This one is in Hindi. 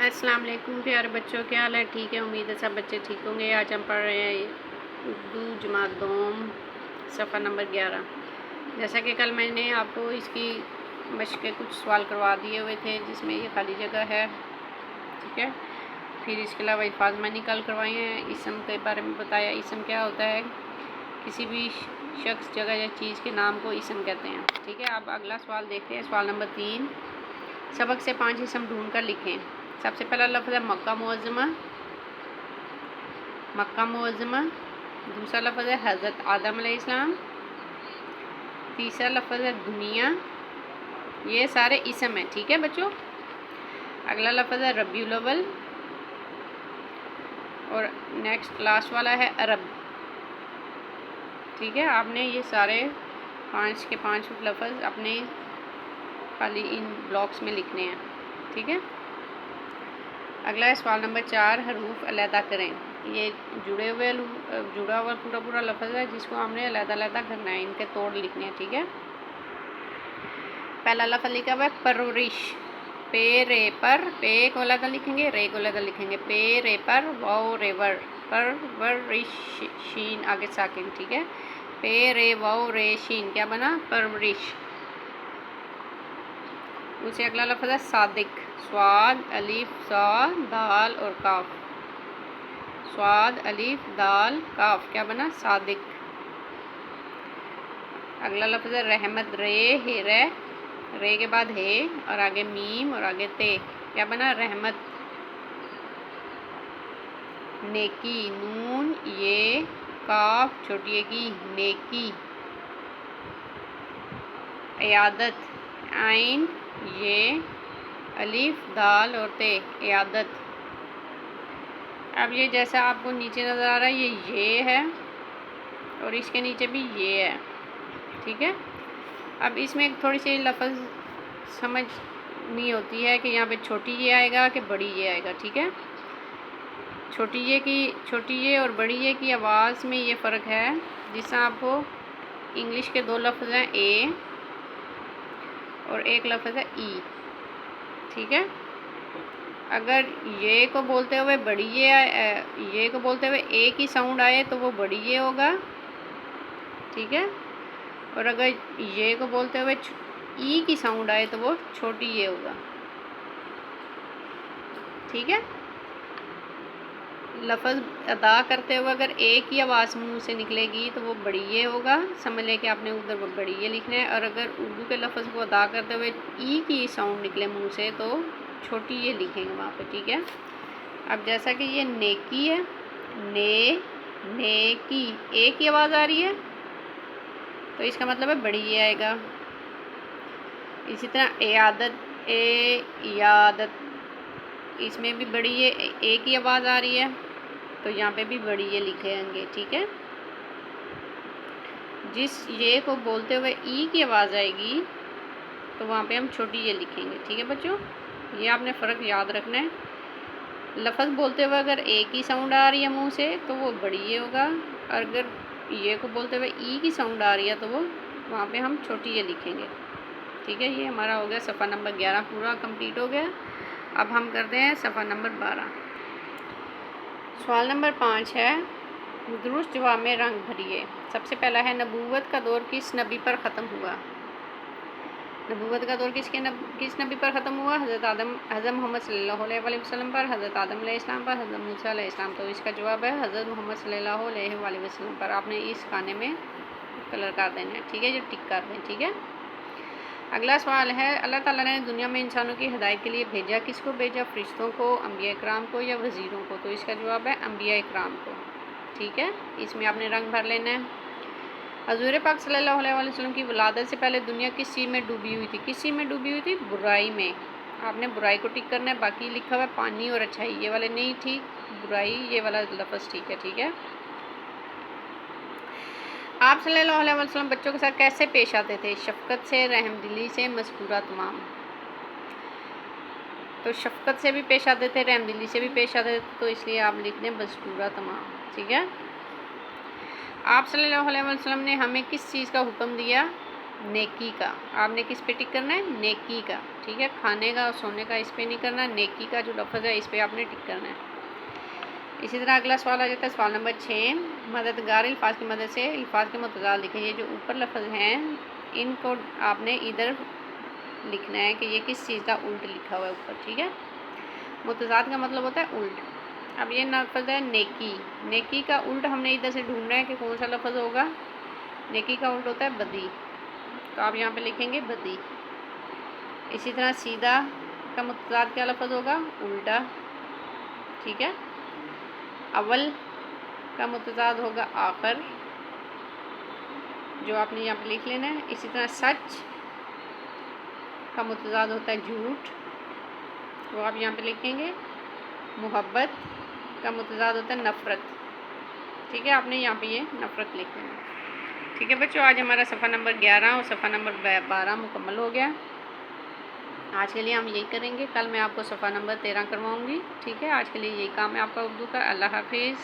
अस्सलाम वालेकुम प्यारे बच्चों, क्या हाल है? ठीक है, उम्मीद है सब बच्चे ठीक होंगे। आज हम पढ़ रहे हैं उर्दू जमात दोम सफ़ा नंबर 11। जैसा कि कल मैंने आपको इसकी मश्क के कुछ सवाल करवा दिए हुए थे जिसमें ये खाली जगह है, ठीक है। फिर इसके अलावा अल्फाज मानी कल करवाए हैं। इसम के बारे में बताया, इसम क्या होता है, किसी भी शख्स, जगह या चीज़ के नाम को इसम कहते हैं, ठीक है। अब अगला सवाल देखते हैं, सवाल नंबर 3। सबक से 5 इसम ढूंढ कर लिखें। सबसे पहला लफ्ज़ है मक्का मुअज़्ज़मा, मक्का मुअज़्ज़मा। दूसरा लफ्ज़ है हज़रत आदम अलैहिस्सलाम। तीसरा लफ्ज़ है दुनिया। ये सारे इसम हैं, ठीक है बच्चों। अगला लफ्ज़ है रबीउल अव्वल और नेक्स्ट लास्ट वाला है अरब, ठीक है। आपने ये सारे 5 के 5 लफ्ज़ अपने खाली इन ब्लॉक्स में लिखने हैं, ठीक है। अगला है सवाल नंबर 4, हरूफ अलहदा करें। ये जुड़ा हुआ पूरा लफ्ज़ है जिसको हमने अलहदा करना है, इनके तोड़ लिखने हैं, ठीक है। पहला लफ्ज़ लिखा हुआ है परवरिश। पे रे पर, पे को अलहदा लिखेंगे, रे को अलहदा लिखेंगे। पे रे पर, वाओ रेवर, परवरिश, शीन आगे साकिन, ठीक है। पे रे वाओ रे शीन क्या बना? परवरिश। उसे अगला लफ्ज़ है सादिक। स्वाद अलीफ सा दाल और काफ, स्वाद अलीफ दाल काफ क्या बना? सादिक। अगला लफ्ज़ है रहमत। रे हे रे के बाद हे और आगे मीम और आगे ते क्या बना? रहमत। नेकी, नून ये काफ छोटी की नेकी। इयादत, आइन ये अलीफ दाल और ते इयादत। अब ये जैसा आपको नीचे नज़र आ रहा है ये है और इसके नीचे भी ये है, ठीक है। अब इसमें एक थोड़ी सी लफ्ज़ समझनी होती है कि यहाँ पे छोटी ये आएगा कि बड़ी ये आएगा, ठीक है। छोटी ये और बड़ी ये की आवाज़ में ये फ़र्क है। जिससे आपको इंग्लिश के 2 लफ्ज़ हैं ए और एक लफ्ज़ है ई, ठीक है। अगर ये को बोलते हुए बड़ी ये को बोलते हुए ए की साउंड आए तो वो बड़ी ये होगा, ठीक है। और अगर ये को बोलते हुए ई की साउंड आए तो वो छोटी ये होगा, ठीक है। लफ्ज़ अदा करते हुए अगर ए की आवाज़ मुंह से निकलेगी तो वो बड़ी ये होगा, समझ लें कि आपने उधर बड़ी ये लिखना है। और अगर उर्दू के लफ्ज़ को अदा करते हुए ई की साउंड निकले मुंह से तो छोटी ये लिखेंगे वहाँ पे, ठीक है। अब जैसा कि ये नेकी है, नेकी ए की आवाज़ आ रही है तो इसका मतलब है बड़ी ये आएगा। इसी तरह इयादत, इसमें भी बड़ी ये ए की आवाज़ आ रही है तो यहाँ पे भी बड़ी ये लिखेंगे, ठीक है। जिस ये को बोलते हुए ई की आवाज़ आएगी तो वहाँ पे हम छोटी ये लिखेंगे, ठीक है बच्चों। ये आपने फ़र्क याद रखना है। लफ्ज़ बोलते हुए अगर ए की साउंड आ रही है मुंह से तो वो बड़ी ये होगा, और अगर ये को बोलते हुए ई की साउंड आ रही है तो वो वहाँ पे हम छोटी ये लिखेंगे, ठीक है। ये हमारा हो गया सफ़ा नंबर 11 पूरा कंप्लीट हो गया। अब हम करते हैं सफ़ा नंबर 12। सवाल नंबर 5 है, दुरुस्त जवाब में रंग भरिए। सबसे पहला है नबूवत का दौर किस नबी पर ख़त्म हुआ? नबूवत का दौर किस नबी पर ख़त्म हुआ? हज़रत मोहम्मद सल्लल्लाहु अलैहि वसल्लम पर, हज़रत आदम अलैहिस्सलाम पर, हज़रत मूसा अलैहिस्सलाम। तो इसका जवाब है हज़रत मोहम्मद सल्लल्लाहु अलैहि वसल्लम पर। आपने इस खाने में कलर कर देना है, ठीक है, जो टिक कर दें, ठीक है। अगला सवाल है, अल्लाह ताला ने दुनिया में इंसानों की हिदायत के लिए भेजा, किसको भेजा? फरिश्तों को, अम्बिया इकराम को या वज़ीरों को? तो इसका जवाब है अम्बिया इकराम को, ठीक है। इसमें आपने रंग भर लेना है। हज़ूर पाक सल्लल्लाहु अलैहि वसल्लम की विलादत से पहले दुनिया किस चीज़ में डूबी हुई थी? किस चीज़ में डूबी हुई थी? बुराई में। आपने बुराई को टिक करना है। बाकी लिखा हुआ है पानी और अच्छाई, ये वाले नहीं ठीक, बुराई ये वाला लफ्ज़ ठीक है, ठीक है। आप सल्लल्लाहु अलैहि वसल्लम बच्चों के साथ कैसे पेश आते थे? शफ़क़त से, रहमदिली से, मज़कूरा तमाम। तो शफ़क़त से भी पेश आते थे, रहमदिली से भी पेश आते थे, तो इसलिए आप लिख दें मज़कूरा तमाम, ठीक है। आप सल्लल्लाहु अलैहि वसल्लम ने हमें किस चीज़ का हुक्म दिया नेकी का, आपने किस पे टिक करना है? नेकी का, ठीक है। खाने का और सोने का इस पे नहीं करना, नेकी का जो लफ्ज़ है इस पे आपने टिक करना है। इसी तरह अगला सवाल आ जाता है सवाल नंबर 6, मददगार अल्फाज की मदद से अल्फाज के मुतज़ाद लिखें। ये जो ऊपर लफ्ज़ हैं इनको आपने इधर लिखना है कि ये किस चीज़ का उल्ट लिखा हुआ है ऊपर, ठीक है। मुतज़ाद का मतलब होता है उल्ट। अब ये लफ्ज़ है नेकी, नेकी का उल्ट हमने इधर से ढूंढना है कि कौन सा लफ्ज़ होगा। नेकी का उल्ट होता है बदी, तो आप यहाँ पे लिखेंगे बदी। इसी तरह सीधा का मुतज़ाद क्या लफ्ज़ होगा? उल्टा, ठीक है। अव्वल का मुतज़ाद होगा आखिर, जो आपने यहाँ पे लिख लेना है। इसी तरह सच का मुतज़ाद होता है झूठ, वो आप यहाँ पे लिखेंगे। मोहब्बत का मुतज़ाद होता है नफ़रत, ठीक है। आपने यहाँ पे ये नफ़रत लिख लेना, ठीक है बच्चों। आज हमारा सफ़ा नंबर 11 और सफ़ा नंबर 12 मुकम्मल हो गया। आज के लिए हम यही करेंगे, कल मैं आपको सफ़ा नंबर 13 करवाऊँगी, ठीक है। आज के लिए यही काम है आपका उर्दू का। अल्लाह हाफिज़।